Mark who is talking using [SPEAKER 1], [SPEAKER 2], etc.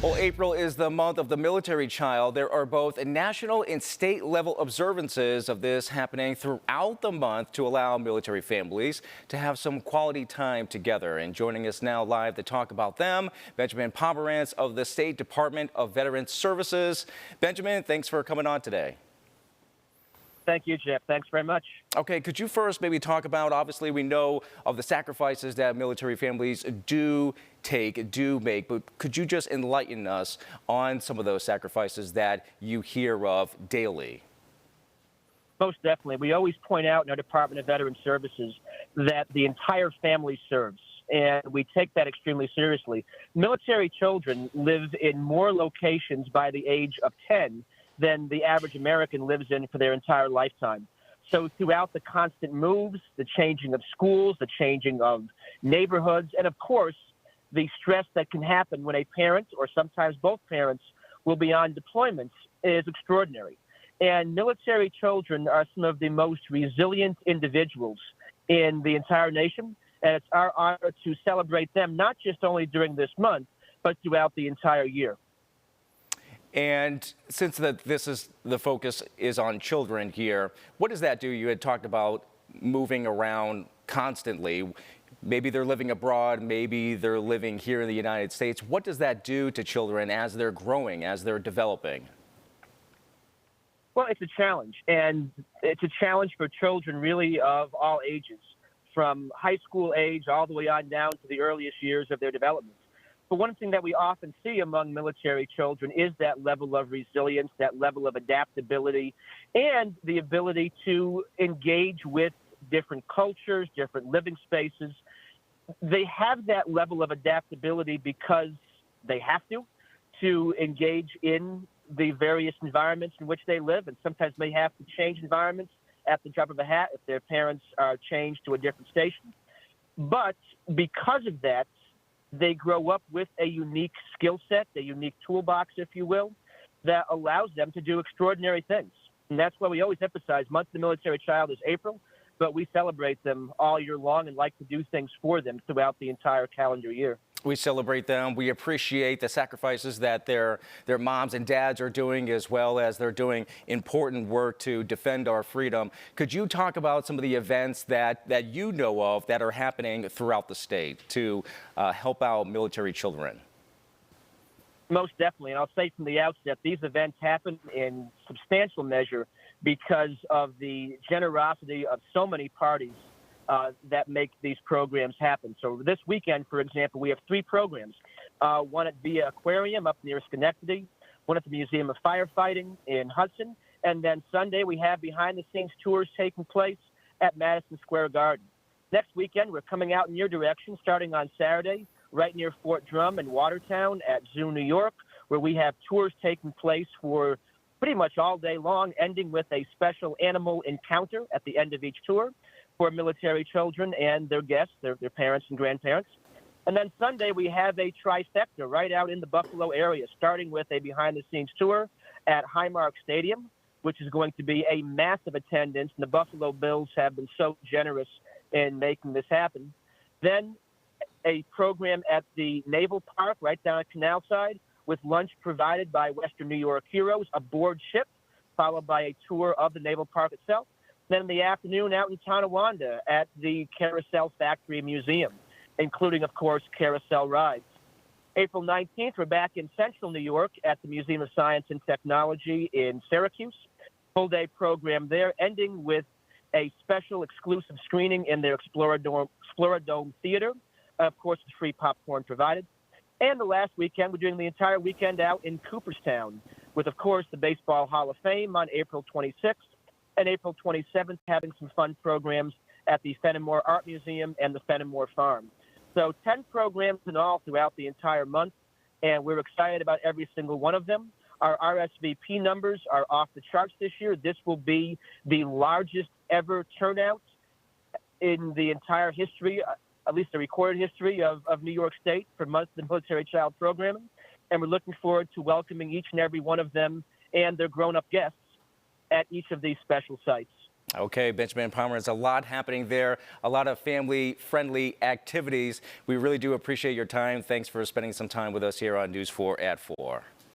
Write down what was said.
[SPEAKER 1] Well, April is the month of the military child. There are both national and state level observances of this happening throughout the month to allow military families to have some quality time together. And joining us now live to talk about them, Benjamin Pomerantz of the State Department of Veterans Services. Benjamin, thanks for coming on today.
[SPEAKER 2] Thank you, Jeff. Thanks very much.
[SPEAKER 1] Okay, could you first maybe talk about, obviously we know of the sacrifices that military families do make, but could you just enlighten us on some of those sacrifices that you hear of daily?
[SPEAKER 2] Most definitely. We always point out in our Department of Veterans Services that the entire family serves, and we take that extremely seriously. Military children live in more locations by the age of 10 than the average American lives in for their entire lifetime. So throughout the constant moves, the changing of schools, the changing of neighborhoods, and of course, the stress that can happen when a parent or sometimes both parents will be on deployments is extraordinary. And military children are some of the most resilient individuals in the entire nation. And it's our honor to celebrate them, not just only during this month, but throughout the entire year.
[SPEAKER 1] And since the focus is on children here, what does that do? You had talked about moving around constantly. Maybe they're living abroad, maybe they're living here in the United States. What does that do to children as they're growing, as they're developing?
[SPEAKER 2] Well, it's a challenge, and it's a challenge for children really of all ages, from high school age all the way on down to the earliest years of their development. But one thing that we often see among military children is that level of resilience, that level of adaptability, and the ability to engage with different cultures, different living spaces. They have that level of adaptability because they have to engage in the various environments in which they live, and sometimes may have to change environments at the drop of a hat if their parents are changed to a different station. But because of that, they grow up with a unique skill set, a unique toolbox, if you will, that allows them to do extraordinary things. And that's why we always emphasize Month of the Military Child is April, but we celebrate them all year long and like to do things for them throughout the entire calendar year.
[SPEAKER 1] We celebrate them. We appreciate the sacrifices that their moms and dads are doing, as well as they're doing important work to defend our freedom. Could you talk about some of the events that you know of that are happening throughout the state to help out military children?
[SPEAKER 2] Most definitely. And I'll say from the outset, these events happen in substantial measure because of the generosity of so many parties that make these programs happen. So this weekend, for example, we have 3 programs. One at Via Aquarium up near Schenectady, one at the Museum of Firefighting in Hudson, and then Sunday we have behind-the-scenes tours taking place at Madison Square Garden. Next weekend, we're coming out in your direction, starting on Saturday, right near Fort Drum in Watertown at Zoo, New York, where we have tours taking place for pretty much all day long, ending with a special animal encounter at the end of each tour for military children and their guests, their parents and grandparents. And then Sunday, we have a trifecta right out in the Buffalo area, starting with a behind-the-scenes tour at Highmark Stadium, which is going to be a massive attendance, and the Buffalo Bills have been so generous in making this happen. Then a program at the Naval Park right down at Canal Side with lunch provided by Western New York Heroes aboard ship, followed by a tour of the Naval Park itself. Then in the afternoon out in Tonawanda at the Carousel Factory Museum, including, of course, carousel rides. April 19th, we're back in central New York at the Museum of Science and Technology in Syracuse. Full-day program there, ending with a special exclusive screening in their Exploradome Theater. Of course, with free popcorn provided. And the last weekend, we're doing the entire weekend out in Cooperstown with, of course, the Baseball Hall of Fame on April 26th. And April 27th, having some fun programs at the Fenimore Art Museum and the Fenimore Farm. So 10 programs in all throughout the entire month, and we're excited about every single one of them. Our RSVP numbers are off the charts this year. This will be the largest ever turnout in the entire history, at least the recorded history of New York State for Month of the Military Child programming. And we're looking forward to welcoming each and every one of them and their grown-up guests at each of these special sites.
[SPEAKER 1] Okay, Benjamin Palmer, there's a lot happening there, a lot of family-friendly activities. We really do appreciate your time. Thanks for spending some time with us here on News 4 at 4.